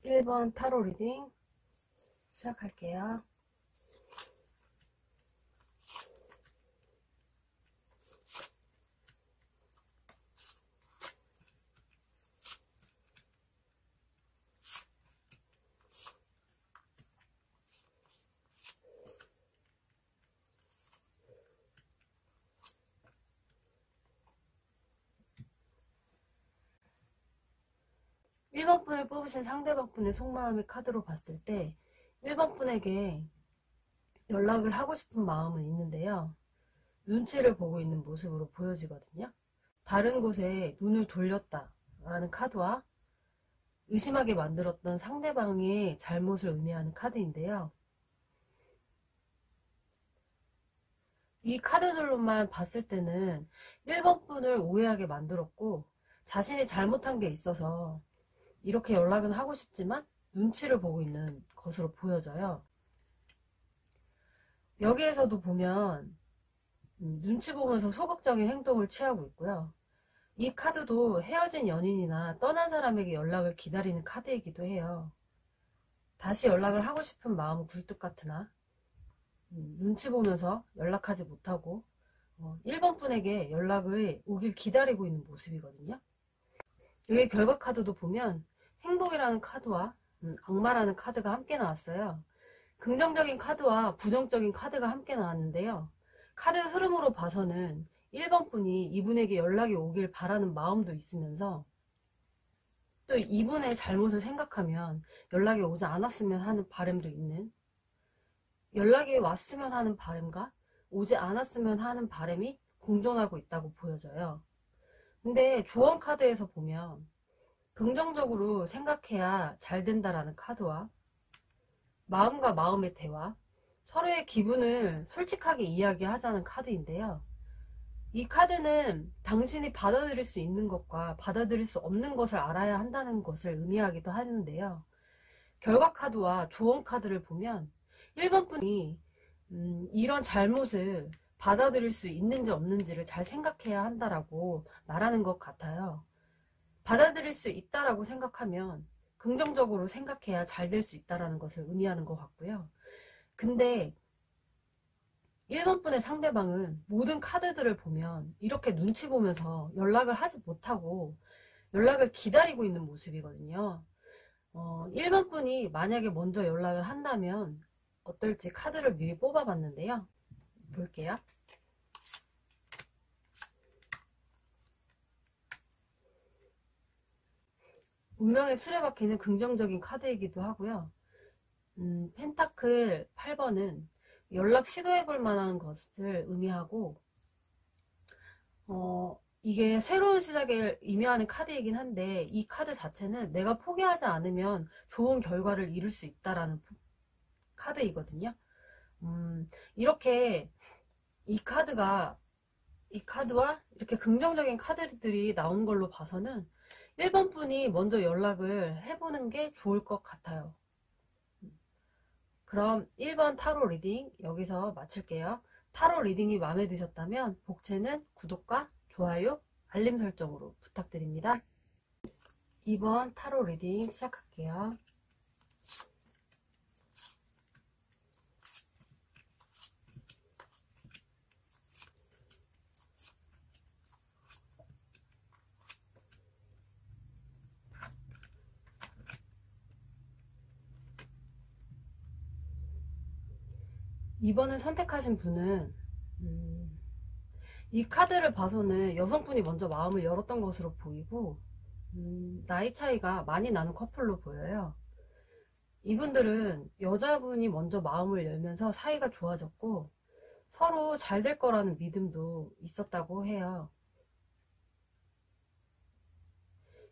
1번 타로 리딩 시작할게요. 일 번 분을 뽑으신 상대방 분의 속마음의 카드로 봤을 때 1번 분에게 연락을 하고 싶은 마음은 있는데요. 눈치를 보고 있는 모습으로 보여지거든요. 다른 곳에 눈을 돌렸다 라는 카드와 의심하게 만들었던 상대방의 잘못을 의미하는 카드인데요. 이 카드들로만 봤을 때는 1번 분을 오해하게 만들었고 자신이 잘못한 게 있어서 이렇게 연락은 하고 싶지만 눈치를 보고 있는 것으로 보여져요. 여기에서도 보면 눈치 보면서 소극적인 행동을 취하고 있고요. 이 카드도 헤어진 연인이나 떠난 사람에게 연락을 기다리는 카드이기도 해요. 다시 연락을 하고 싶은 마음은 굴뚝 같으나 눈치 보면서 연락하지 못하고 1번 분에게 연락을 오길 기다리고 있는 모습이거든요. 여기 결과 카드도 보면 행복이라는 카드와 악마라는 카드가 함께 나왔어요. 긍정적인 카드와 부정적인 카드가 함께 나왔는데요. 카드 흐름으로 봐서는 1번 분이 이분에게 연락이 오길 바라는 마음도 있으면서 또 이분의 잘못을 생각하면 연락이 오지 않았으면 하는 바람도 있는, 연락이 왔으면 하는 바람과 오지 않았으면 하는 바람이 공존하고 있다고 보여져요. 근데 조언 카드에서 보면 긍정적으로 생각해야 잘 된다라는 카드와 마음과 마음의 대화, 서로의 기분을 솔직하게 이야기하자는 카드인데요. 이 카드는 당신이 받아들일 수 있는 것과 받아들일 수 없는 것을 알아야 한다는 것을 의미하기도 하는데요. 결과 카드와 조언 카드를 보면 1번 분이 이런 잘못을 받아들일 수 있는지 없는지를 잘 생각해야 한다라고 말하는 것 같아요. 받아들일 수 있다라고 생각하면 긍정적으로 생각해야 잘 될 수 있다라는 것을 의미하는 것 같고요. 근데 1번 분의 상대방은 모든 카드들을 보면 이렇게 눈치 보면서 연락을 하지 못하고 연락을 기다리고 있는 모습이거든요. 1번 분이 만약에 먼저 연락을 한다면 어떨지 카드를 미리 뽑아봤는데요. 볼게요. 운명의 수레바퀴는 긍정적인 카드이기도 하고요. 펜타클 8번은 연락 시도해볼 만한 것을 의미하고 이게 새로운 시작을 의미하는 카드이긴 한데 이 카드 자체는 내가 포기하지 않으면 좋은 결과를 이룰 수 있다라는 카드이거든요. 이렇게 이 카드와 이렇게 긍정적인 카드들이 나온 걸로 봐서는 1번 분이 먼저 연락을 해보는 게 좋을 것 같아요. 그럼 1번 타로 리딩 여기서 마칠게요. 타로 리딩이 마음에 드셨다면 복채는 구독과 좋아요, 알림 설정으로 부탁드립니다. 2번 타로 리딩 시작할게요. 이번을 선택하신 분은 이 카드를 봐서는 여성분이 먼저 마음을 열었던 것으로 보이고 나이 차이가 많이 나는 커플로 보여요. 이분들은 여자분이 먼저 마음을 열면서 사이가 좋아졌고 서로 잘 될 거라는 믿음도 있었다고 해요.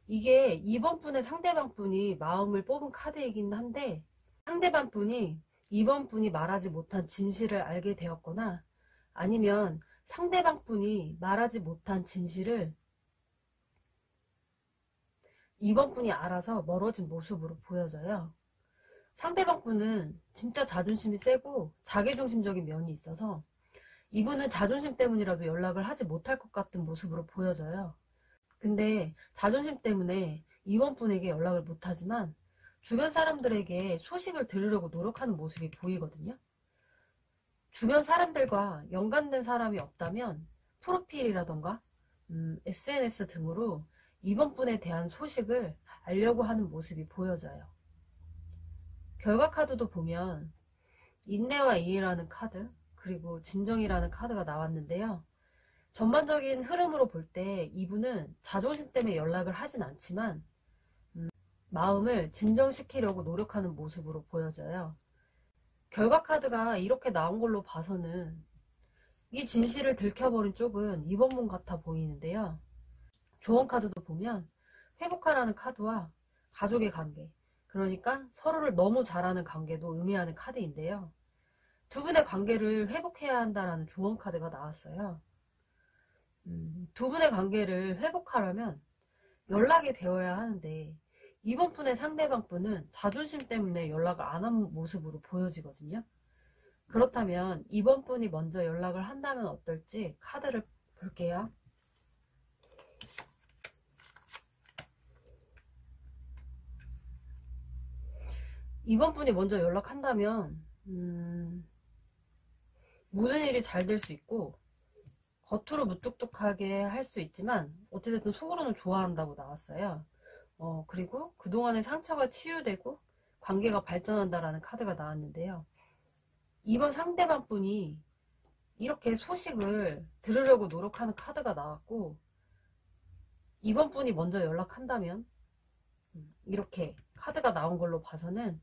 이게 2번 분의 상대방 분이 마음을 뽑은 카드이긴 한데 상대방 분이 2번 분이 말하지 못한 진실을 알게 되었거나 아니면 상대방 분이 말하지 못한 진실을 2번 분이 알아서 멀어진 모습으로 보여져요. 상대방 분은 진짜 자존심이 세고 자기중심적인 면이 있어서 이분은 자존심 때문이라도 연락을 하지 못할 것 같은 모습으로 보여져요. 근데 자존심 때문에 2번 분에게 연락을 못하지만 주변 사람들에게 소식을 들으려고 노력하는 모습이 보이거든요. 주변 사람들과 연관된 사람이 없다면 프로필이라던가 SNS 등으로 이번 분에 대한 소식을 알려고 하는 모습이 보여져요. 결과 카드도 보면 인내와 이해라는 카드, 그리고 진정이라는 카드가 나왔는데요. 전반적인 흐름으로 볼 때 이분은 자존심 때문에 연락을 하진 않지만 마음을 진정시키려고 노력하는 모습으로 보여져요. 결과 카드가 이렇게 나온 걸로 봐서는 이 진실을 들켜버린 쪽은 이번 분 같아 보이는데요. 조언 카드도 보면 회복하라는 카드와 가족의 관계, 그러니까 서로를 너무 잘하는 관계도 의미하는 카드인데요. 두 분의 관계를 회복해야 한다라는 조언 카드가 나왔어요. 두 분의 관계를 회복하려면 연락이 되어야 하는데 이번 분의 상대방 분은 자존심 때문에 연락을 안 한 모습으로 보여지거든요. 그렇다면 이번 분이 먼저 연락을 한다면 어떨지 카드를 볼게요. 이번 분이 먼저 연락한다면 모든 일이 잘 될 수 있고 겉으로 무뚝뚝하게 할 수 있지만 어찌됐든 속으로는 좋아한다고 나왔어요. 그리고 그동안의 상처가 치유되고 관계가 발전한다라는 카드가 나왔는데요. 이번 상대방 분이 이렇게 소식을 들으려고 노력하는 카드가 나왔고, 이번 분이 먼저 연락한다면 이렇게 카드가 나온 걸로 봐서는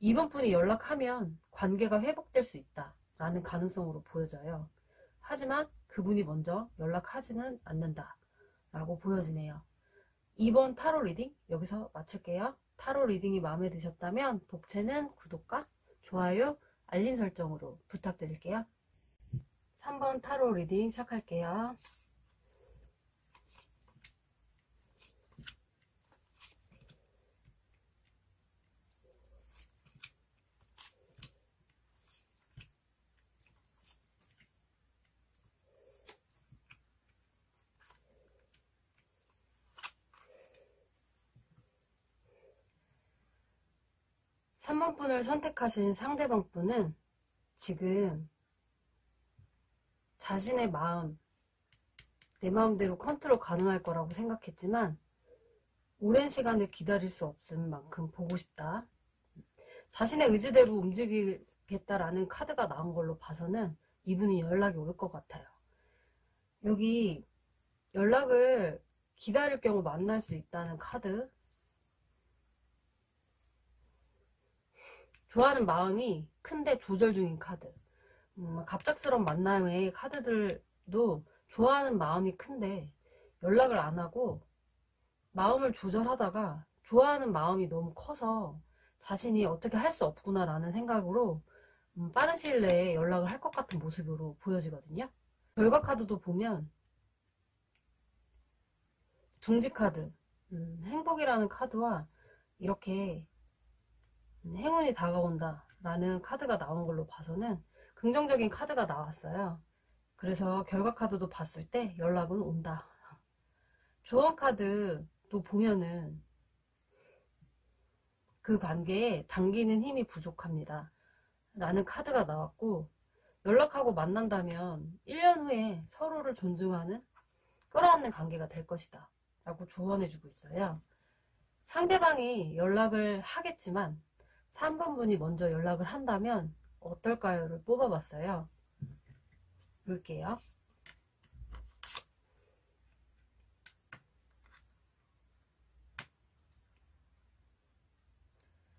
이번 분이 연락하면 관계가 회복될 수 있다 라는 가능성으로 보여져요. 하지만 그분이 먼저 연락하지는 않는다 라고 보여지네요. 이번 타로 리딩 여기서 마칠게요. 타로 리딩이 마음에 드셨다면 복채는 구독과 좋아요, 알림 설정으로 부탁드릴게요. 3번 타로 리딩 시작할게요. 삼 번 분을 선택하신 상대방 분은 지금 자신의 마음, 내 마음대로 컨트롤 가능할 거라고 생각했지만 오랜 시간을 기다릴 수 없은 만큼 보고 싶다. 자신의 의지대로 움직이겠다라는 카드가 나온 걸로 봐서는 이분이 연락이 올 것 같아요. 여기 연락을 기다릴 경우 만날 수 있다는 카드, 좋아하는 마음이 큰데 조절 중인 카드, 갑작스러운 만남의 카드들도 좋아하는 마음이 큰데 연락을 안 하고 마음을 조절하다가 좋아하는 마음이 너무 커서 자신이 어떻게 할 수 없구나 라는 생각으로 빠른 시일 내에 연락을 할 것 같은 모습으로 보여지거든요. 결과 카드도 보면 둥지 카드, 행복이라는 카드와 이렇게 행운이 다가온다 라는 카드가 나온 걸로 봐서는 긍정적인 카드가 나왔어요. 그래서 결과 카드도 봤을 때 연락은 온다. 조언 카드도 보면은 그 관계에 당기는 힘이 부족합니다 라는 카드가 나왔고, 연락하고 만난다면 1년 후에 서로를 존중하는 끌어안는 관계가 될 것이다 라고 조언해주고 있어요. 상대방이 연락을 하겠지만 3번 분이 먼저 연락을 한다면 어떨까요를 뽑아봤어요. 볼게요.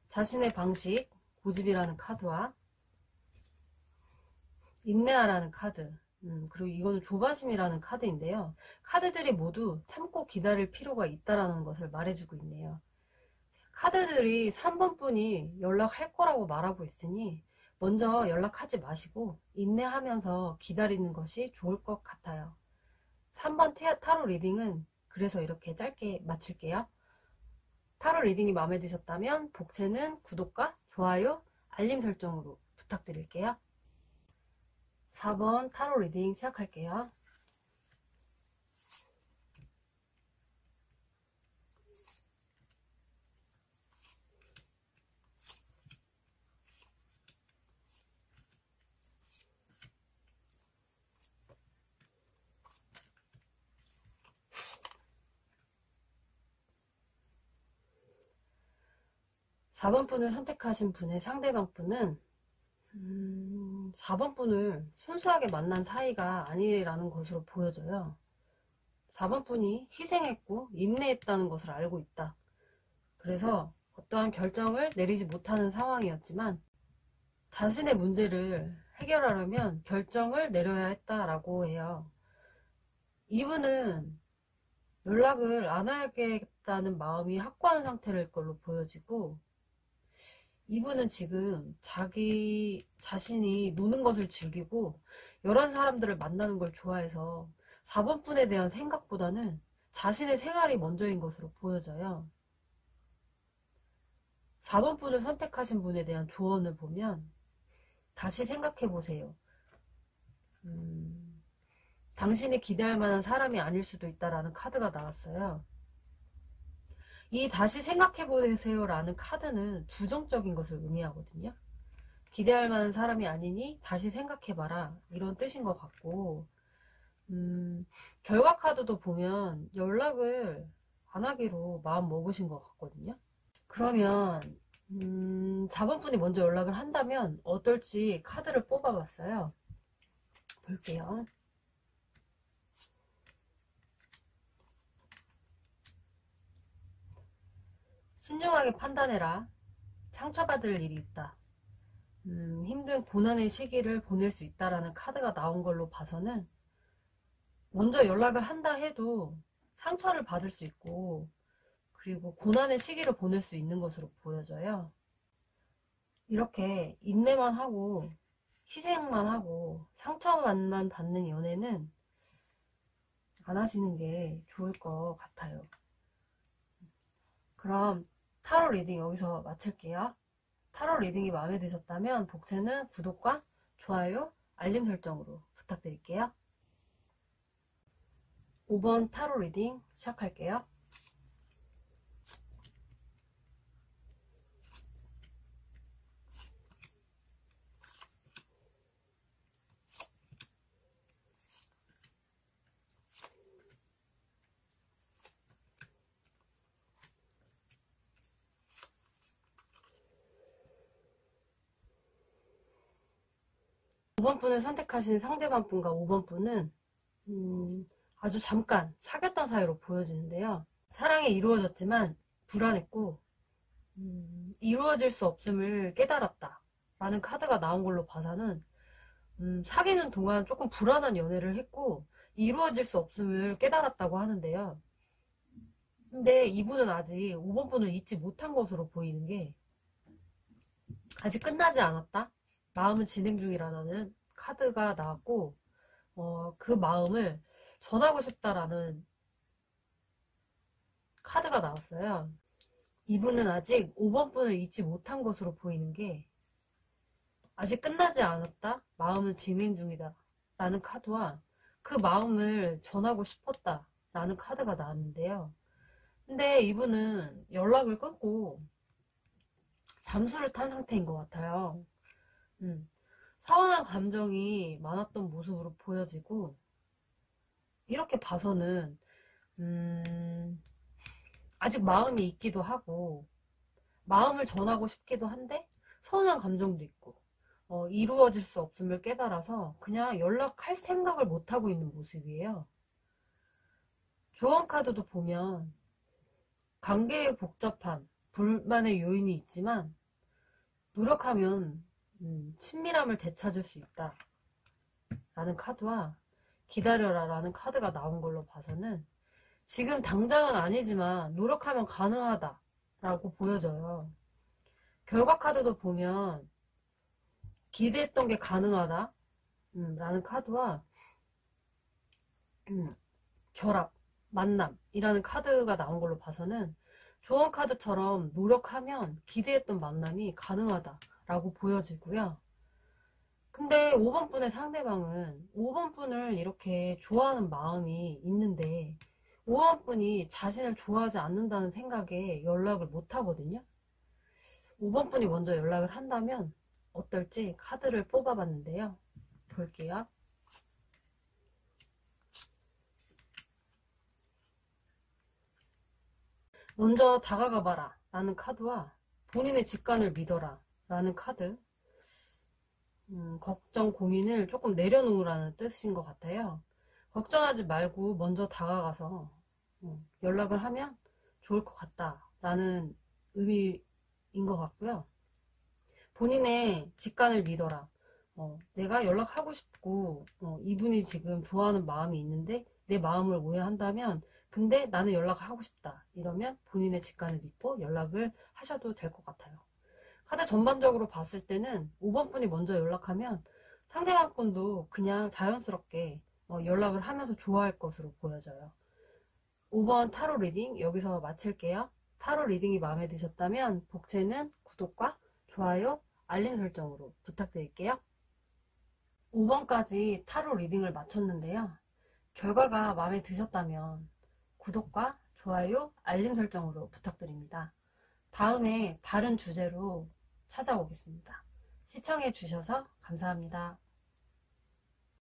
자신의 방식, 고집이라는 카드와 인내하라는 카드, 그리고 이거는 조바심이라는 카드인데요. 카드들이 모두 참고 기다릴 필요가 있다는 것을 말해주고 있네요. 카드들이 3번 분이 연락할 거라고 말하고 있으니 먼저 연락하지 마시고 인내하면서 기다리는 것이 좋을 것 같아요. 3번 타로 리딩은 그래서 이렇게 짧게 마칠게요. 타로 리딩이 마음에 드셨다면 복채는 구독과 좋아요, 알림 설정으로 부탁드릴게요. 4번 타로 리딩 시작할게요. 4번 분을 선택하신 분의 상대방 분은 4번 분을 순수하게 만난 사이가 아니라는 것으로 보여져요. 4번 분이 희생했고 인내했다는 것을 알고 있다. 그래서 어떠한 결정을 내리지 못하는 상황이었지만 자신의 문제를 해결하려면 결정을 내려야 했다라고 해요. 이분은 연락을 안 하겠다는 마음이 확고한 상태일 걸로 보여지고, 이분은 지금 자기 자신이 노는 것을 즐기고 여러 사람들을 만나는 걸 좋아해서 4번 분에 대한 생각보다는 자신의 생활이 먼저인 것으로 보여져요. 4번 분을 선택하신 분에 대한 조언을 보면 다시 생각해 보세요. 당신이 기대할 만한 사람이 아닐 수도 있다라는 카드가 나왔어요. 이 다시 생각해 보세요 라는 카드는 부정적인 것을 의미하거든요. 기대할 만한 사람이 아니니 다시 생각해 봐라, 이런 뜻인 것 같고, 결과 카드도 보면 연락을 안 하기로 마음 먹으신 것 같거든요. 그러면 4번 분이 먼저 연락을 한다면 어떨지 카드를 뽑아봤어요. 볼게요. 신중하게 판단해라. 상처받을 일이 있다. 힘든 고난의 시기를 보낼 수 있다라는 카드가 나온 걸로 봐서는 먼저 연락을 한다 해도 상처를 받을 수 있고, 그리고 고난의 시기를 보낼 수 있는 것으로 보여져요. 이렇게 인내만 하고 희생만 하고 상처만 받는 연애는 안 하시는 게 좋을 것 같아요. 그럼 타로 리딩 여기서 마칠게요. 타로 리딩이 마음에 드셨다면 복채는 구독과 좋아요, 알림 설정으로 부탁드릴게요. 5번 타로 리딩 시작할게요. 오 번 분을 선택하신 상대방 분과 5번 분은 아주 잠깐 사귀었던 사이로 보여지는데요. 사랑이 이루어졌지만 불안했고 이루어질 수 없음을 깨달았다 라는 카드가 나온 걸로 봐서는 사귀는 동안 조금 불안한 연애를 했고 이루어질 수 없음을 깨달았다고 하는데요. 근데 이분은 아직 5번 분을 잊지 못한 것으로 보이는 게, 아직 끝나지 않았다, 마음은 진행 중이라는 카드가 나왔고, 그 마음을 전하고 싶다라는 카드가 나왔어요. 이분은 아직 5번 분을 잊지 못한 것으로 보이는 게, 아직 끝나지 않았다, 마음은 진행 중이다 라는 카드와 그 마음을 전하고 싶었다 라는 카드가 나왔는데요. 근데 이분은 연락을 끊고 잠수를 탄 상태인 것 같아요. 서운한 감정이 많았던 모습으로 보여지고, 이렇게 봐서는 아직 마음이 있기도 하고 마음을 전하고 싶기도 한데 서운한 감정도 있고, 이루어질 수 없음을 깨달아서 그냥 연락할 생각을 못하고 있는 모습이에요. 조언 카드도 보면 관계의 복잡함, 불만의 요인이 있지만 노력하면 친밀함을 되찾을 수 있다 라는 카드와 기다려라 라는 카드가 나온 걸로 봐서는 지금 당장은 아니지만 노력하면 가능하다 라고 보여져요. 결과 카드도 보면 기대했던 게 가능하다 라는 카드와 결합, 만남이라는 카드가 나온 걸로 봐서는 조언 카드처럼 노력하면 기대했던 만남이 가능하다 라고 보여지고요. 근데 5번 분의 상대방은 5번 분을 이렇게 좋아하는 마음이 있는데 5번 분이 자신을 좋아하지 않는다는 생각에 연락을 못 하거든요. 5번 분이 먼저 연락을 한다면 어떨지 카드를 뽑아봤는데요. 볼게요. 먼저 다가가봐라 라는 카드와 본인의 직관을 믿어라 라는 카드. 걱정, 고민을 조금 내려놓으라는 뜻인 것 같아요. 걱정하지 말고 먼저 다가가서 연락을 하면 좋을 것 같다 라는 의미인 것 같고요. 본인의 직관을 믿어라. 내가 연락하고 싶고 이분이 지금 좋아하는 마음이 있는데 내 마음을 오해한다면 근데 나는 연락을 하고 싶다 이러면 본인의 직관을 믿고 연락을 하셔도 될 것 같아요. 카드 전반적으로 봤을 때는 5번 분이 먼저 연락하면 상대방 분도 그냥 자연스럽게 연락을 하면서 좋아할 것으로 보여져요. 5번 타로 리딩 여기서 마칠게요. 타로 리딩이 마음에 드셨다면 복채는 구독과 좋아요, 알림 설정으로 부탁드릴게요. 5번까지 타로 리딩을 마쳤는데요. 결과가 마음에 드셨다면 구독과 좋아요, 알림 설정으로 부탁드립니다. 다음에 다른 주제로 찾아오겠습니다. 시청해 주셔서 감사합니다.